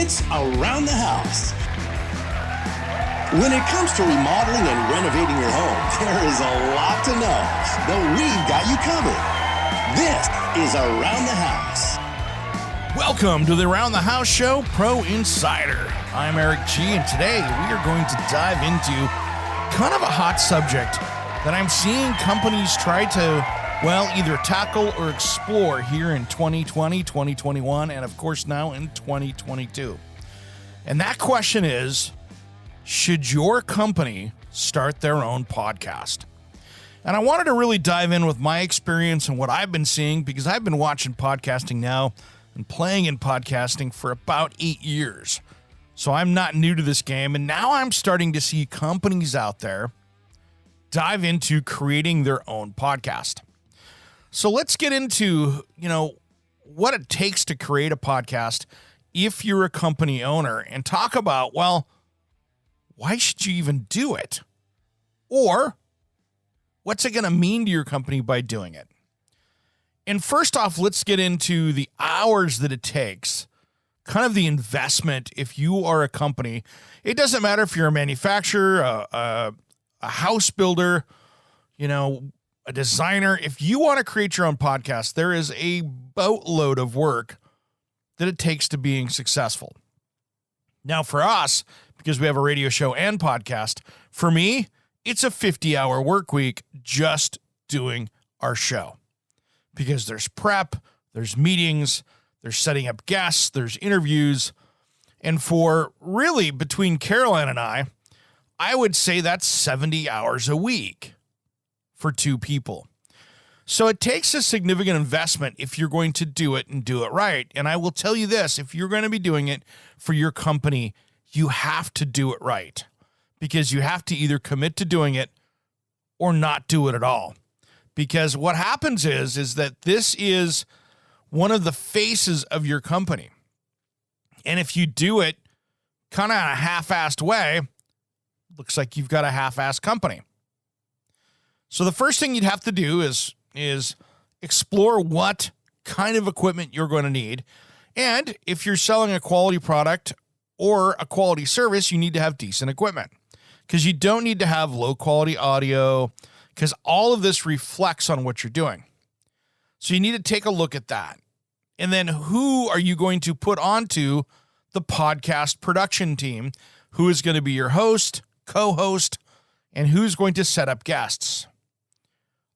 It's Around the House. When it comes to remodeling and renovating your home, there is a lot to know, but we've got you covered. This is Around the House. Welcome to the Around the House Show Pro Insider. I'm Eric G, and today we are going to dive into kind of a hot subject that I'm seeing companies try to, either tackle or explore here in 2020, 2021, and of course now in 2022. And that question is, should your company start their own podcast? And I wanted to really dive in with my experience and what I've been seeing, because I've been watching podcasting now and playing in podcasting for about 8 years. So I'm not new to this game, and now I'm starting to see companies out there dive into creating their own podcast. So let's get into, what it takes to create a podcast if you're a company owner, and talk about, why should you even do it? Or what's it going to mean to your company by doing it? And first off, let's get into the hours that it takes, kind of the investment if you are a company. It doesn't matter if you're a manufacturer, a house builder, a designer. If you want to create your own podcast, there is a boatload of work that it takes to being successful. Now, for us, because we have a radio show and podcast, for me, it's a 50-hour work week just doing our show. Because there's prep, there's meetings, there's setting up guests, there's interviews. And for really, between Caroline and I would say that's 70 hours a week for two people. So it takes a significant investment if you're going to do it and do it right. And I will tell you this, if you're going to be doing it for your company, you have to do it right, because you have to either commit to doing it or not do it at all. Because what happens is that this is one of the faces of your company. And if you do it kind of in a half-assed way, looks like you've got a half-assed company. So the first thing you'd have to do is explore what kind of equipment you're going to need. And if you're selling a quality product or a quality service, you need to have decent equipment, because you don't need to have low-quality audio, because all of this reflects on what you're doing. So you need to take a look at that. And then who are you going to put onto the podcast production team? Who is going to be your host, co-host, and who's going to set up guests?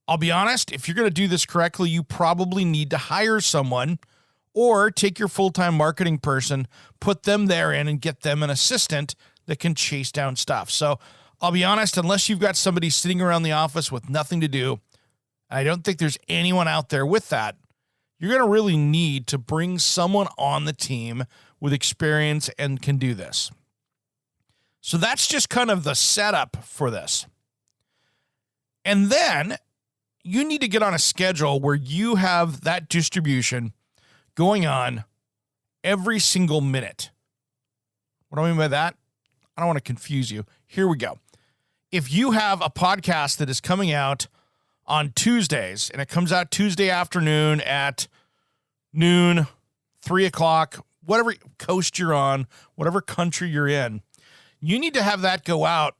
I'll be honest, if you're going to do this correctly, you probably need to hire someone or take your full-time marketing person, put them there in, and get them an assistant that can chase down stuff. So I'll be honest, unless you've got somebody sitting around the office with nothing to do, I don't think there's anyone out there with that. You're going to really need to bring someone on the team with experience and can do this. So that's just kind of the setup for this. And then you need to get on a schedule where you have that distribution going on every single minute. What do I mean by that? I don't want to confuse you. Here we go. If you have a podcast that is coming out on Tuesdays, and it comes out Tuesday afternoon at noon, 3 o'clock, whatever coast you're on, whatever country you're in, you need to have that go out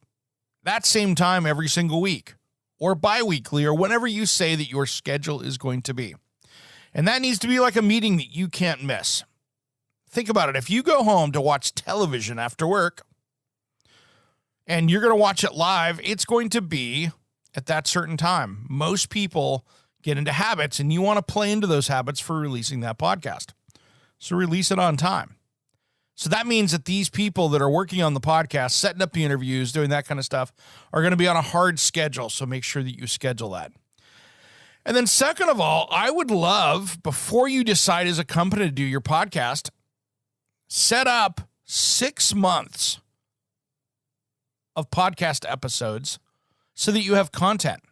that same time every single week, or bi-weekly, or whenever you say that your schedule is going to be. And that needs to be like a meeting that you can't miss. Think about it. If you go home to watch television after work, and you're going to watch it live, it's going to be at that certain time. Most people get into habits, and you want to play into those habits for releasing that podcast. So release it on time. So that means that these people that are working on the podcast, setting up the interviews, doing that kind of stuff, are going to be on a hard schedule. So make sure that you schedule that. And then second of all, I would love, before you decide as a company to do your podcast, set up 6 months of podcast episodes so that you have content.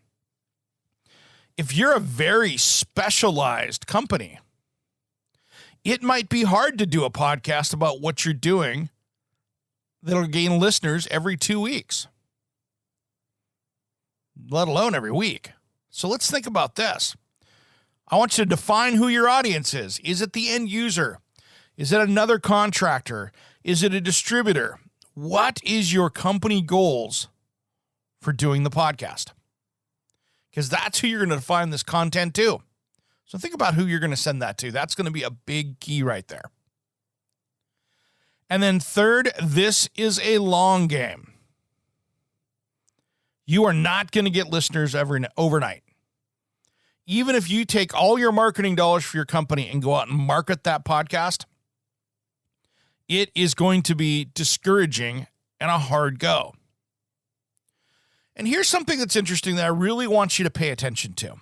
If you're a very specialized company, it might be hard to do a podcast about what you're doing that'll gain listeners every 2 weeks, let alone every week. So let's think about this. I want you to define who your audience is. Is it the end user? Is it another contractor? Is it a distributor? What is your company goals for doing the podcast? Because that's who you're going to find this content to. So think about who you're going to send that to. That's going to be a big key right there. And then third, this is a long game. You are not going to get listeners overnight. Even if you take all your marketing dollars for your company and go out and market that podcast, it is going to be discouraging and a hard go. And here's something that's interesting that I really want you to pay attention to.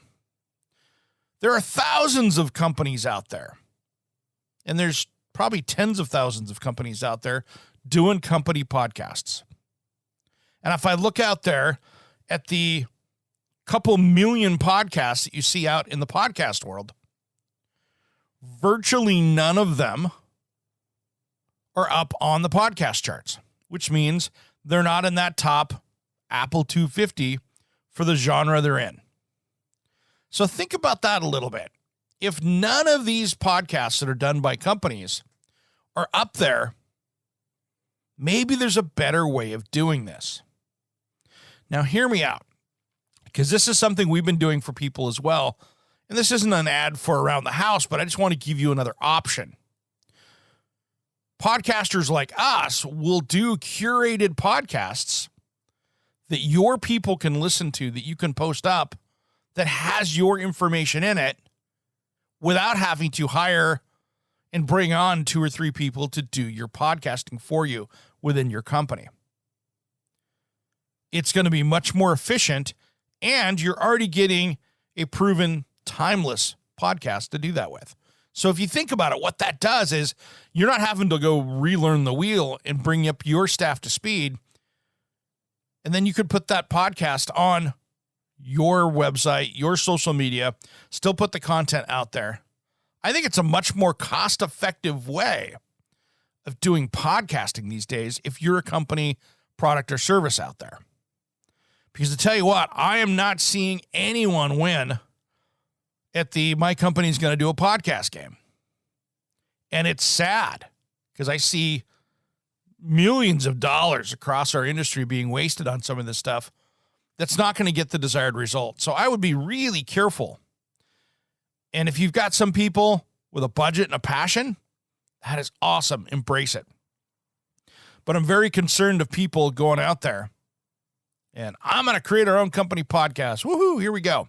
There are thousands of companies out there, and there's probably tens of thousands of companies out there doing company podcasts. And if I look out there at the couple million podcasts that you see out in the podcast world, virtually none of them are up on the podcast charts, which means they're not in that top Apple 250 for the genre they're in. So think about that a little bit. If none of these podcasts that are done by companies are up there, maybe there's a better way of doing this. Now, hear me out, because this is something we've been doing for people as well. And this isn't an ad for Around the House, but I just want to give you another option. Podcasters like us will do curated podcasts that your people can listen to, that you can post up, that has your information in it without having to hire and bring on 2 or 3 people to do your podcasting for you within your company. It's going to be much more efficient, and you're already getting a proven timeless podcast to do that with. So if you think about it, what that does is you're not having to go relearn the wheel and bring up your staff to speed. And then you could put that podcast on your website, your social media, still put the content out there. I think it's a much more cost-effective way of doing podcasting these days if you're a company, product, or service out there. Because to tell you what, I am not seeing anyone win at the my company's going to do a podcast game. And it's sad because I see millions of dollars across our industry being wasted on some of this stuff that's not going to get the desired result. So I would be really careful. And if you've got some people with a budget and a passion, that is awesome. Embrace it. But I'm very concerned of people going out there and I'm going to create our own company podcast. Woohoo, here we go.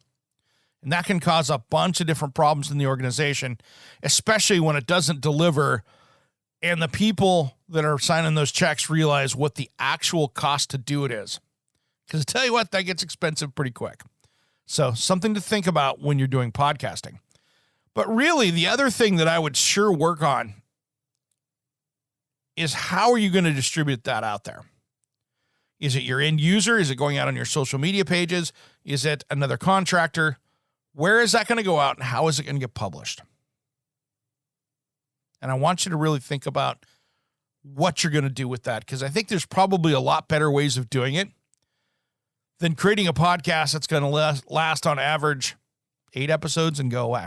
And that can cause a bunch of different problems in the organization, especially when it doesn't deliver and the people that are signing those checks realize what the actual cost to do it is. Because I tell you what, that gets expensive pretty quick. So something to think about when you're doing podcasting. But really, the other thing that I would sure work on is how are you going to distribute that out there? Is it your end user? Is it going out on your social media pages? Is it another contractor? Where is that going to go out and how is it going to get published? And I want you to really think about what you're going to do with that, because I think there's probably a lot better ways of doing it than creating a podcast that's going to last on average 8 episodes and go away.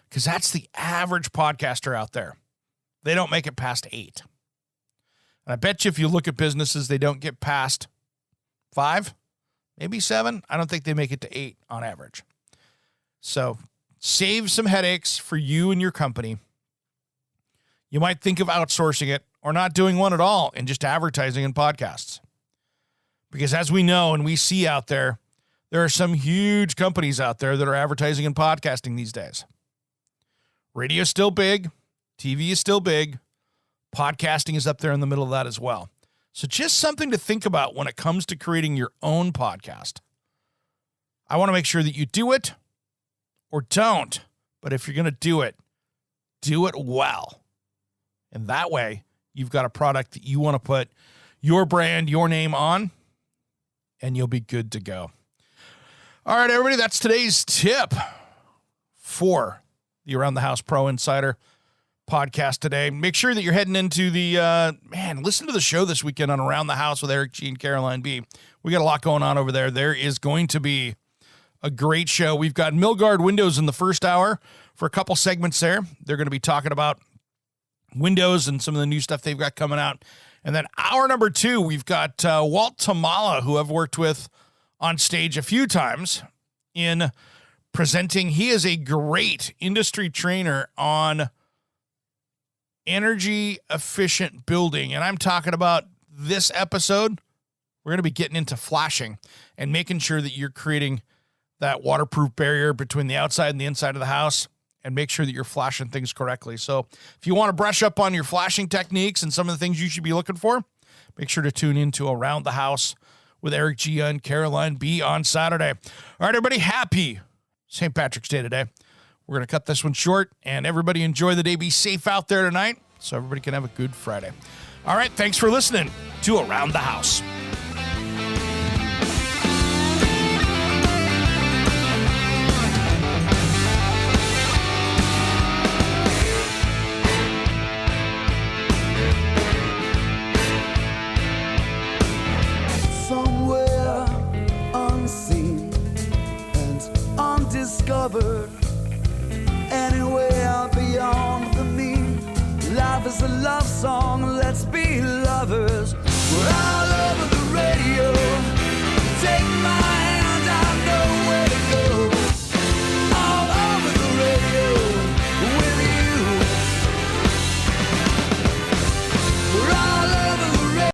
Because that's the average podcaster out there. They don't make it past 8. And I bet you if you look at businesses, they don't get past 5, maybe 7. I don't think they make it to 8 on average. So save some headaches for you and your company. You might think of outsourcing it or not doing one at all and just advertising in podcasts. Because as we know and we see out there, there are some huge companies out there that are advertising and podcasting these days. Radio is still big. TV is still big. Podcasting is up there in the middle of that as well. So just something to think about when it comes to creating your own podcast. I want to make sure that you do it or don't. But if you're going to do it well. And that way, you've got a product that you want to put your brand, your name on, and you'll be good to go. All right, everybody, that's today's tip for the Around the House Pro Insider podcast today. Make sure that you're heading into the, listen to the show this weekend on Around the House with Eric G and Caroline B. We got a lot going on over there. There is going to be a great show. We've got Milgard Windows in the first hour for a couple segments there. They're going to be talking about windows and some of the new stuff they've got coming out. And then hour number 2, we've got Walt Tamala, who I've worked with on stage a few times in presenting. He is a great industry trainer on energy efficient building. And I'm talking about this episode. We're going to be getting into flashing and making sure that you're creating that waterproof barrier between the outside and the inside of the house, and make sure that you're flashing things correctly. So if you want to brush up on your flashing techniques and some of the things you should be looking for, make sure to tune into Around the House with Eric G and Caroline B on Saturday. All right, everybody, happy St. Patrick's Day today. We're going to cut this one short, and everybody enjoy the day. Be safe out there tonight so everybody can have a good Friday. All right, thanks for listening to Around the House. Undiscovered, anywhere beyond the mean. Life is a love song, let's be lovers.